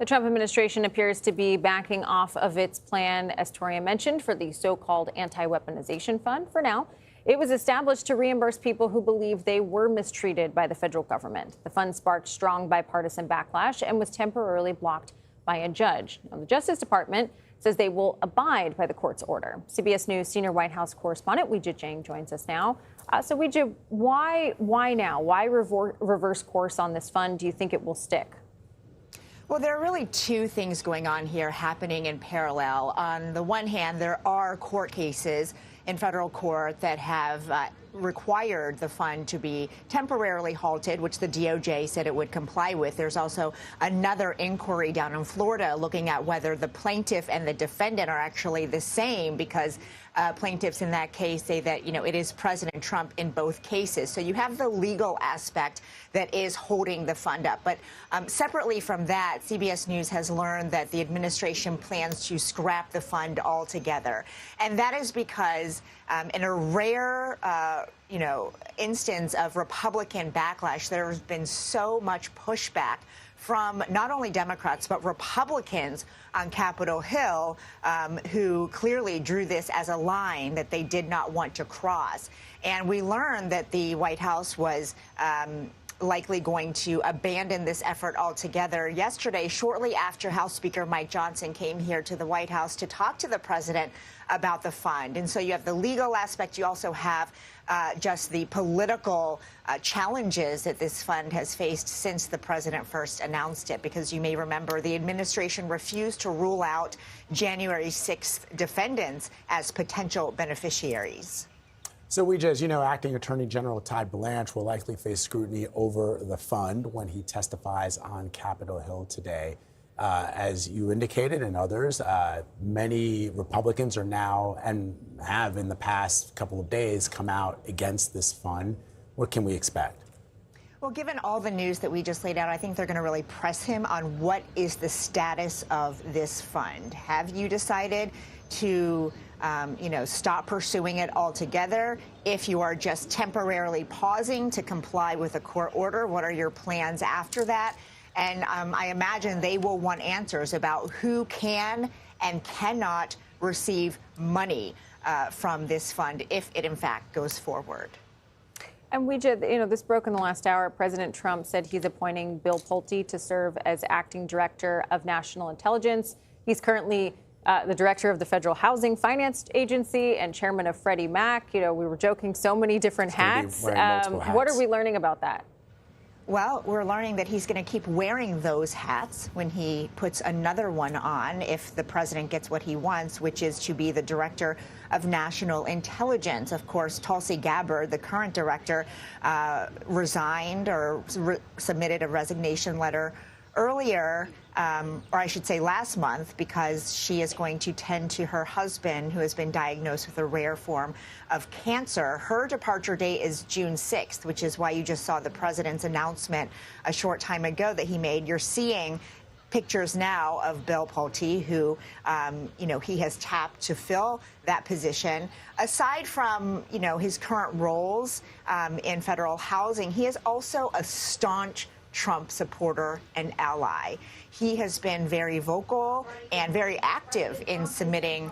The Trump administration appears to be backing off of its plan, as Toria mentioned, for the so-called anti-weaponization fund. For now, it was established to reimburse people who believe they were mistreated by the federal government. The fund sparked strong bipartisan backlash and was temporarily blocked by a judge. Now, the Justice Department says they will abide by the court's order. CBS News senior White House correspondent Weijia Jiang joins us now. So Weijia, why now? Why reverse course on this fund? Do you think it will stick? Well, there are really two things going on here happening in parallel. On the one hand, there are court cases in federal court that have required the fund to be temporarily halted, which the DOJ said it would comply with. There's also another inquiry down in Florida looking at whether the plaintiff and the defendant are actually the same, because plaintiffs in that case say that, it is President Trump in both cases. So you have the legal aspect that is holding the fund up. But separately from that, CBS News has learned that the administration plans to scrap the fund altogether. And that is because in a rare instance of Republican backlash, there has been so much pushback from not only Democrats, but Republicans on Capitol Hill, who clearly drew this as a line that they did not want to cross. And we learned that the White House was likely going to abandon this effort altogether yesterday, shortly after House Speaker Mike Johnson came here to the White House to talk to the president about the fund. And so you have the legal aspect. You also have just the political challenges that this fund has faced since the president first announced it, because you may remember the administration refused to rule out January 6th defendants as potential beneficiaries. So, Weijia, as you know, Acting Attorney General Ty Blanche will likely face scrutiny over the fund when he testifies on Capitol Hill today. As you indicated, and others, many Republicans are now and have in the past couple of days come out against this fund. What can we expect? Well, given all the news that we just laid out, I think they're going to really press him on what is the status of this fund. Have you decided to stop pursuing it altogether? If you are just temporarily pausing to comply with a court order, what are your plans after that? And I imagine they will want answers about who can and cannot receive money from this fund if it, in fact, goes forward. And Weijia, this broke in the last hour. President Trump said he's appointing Bill Pulte to serve as acting director of national intelligence. He's currently the director of the Federal Housing Finance Agency and chairman of Freddie Mac. We were joking, so many different hats. What are we learning about that? Well, we're learning that he's going to keep wearing those hats when he puts another one on if the president gets what he wants, which is to be the director of national intelligence. Of course, Tulsi Gabbard, the current director, resigned or submitted a resignation letter earlier, or I should say last month, because she is going to tend to her husband, who has been diagnosed with a rare form of cancer. Her departure date is June 6th, which is why you just saw the president's announcement a short time ago that he made. You're seeing pictures now of Bill Pulte, who, he has tapped to fill that position. Aside from, his current roles in federal housing, he is also a staunch Trump supporter and ally. He has been very vocal and very active in submitting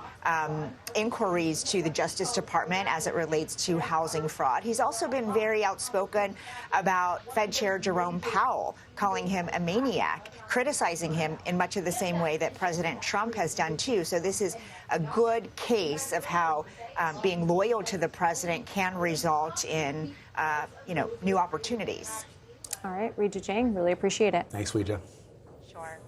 inquiries to the Justice Department as it relates to housing fraud. He's also been very outspoken about Fed Chair Jerome Powell, calling him a maniac, criticizing him in much of the same way that President Trump has done, too. So this is a good case of how being loyal to the president can result in, new opportunities. All right, Weijia Jiang, really appreciate it. Thanks, Weijia. Sure.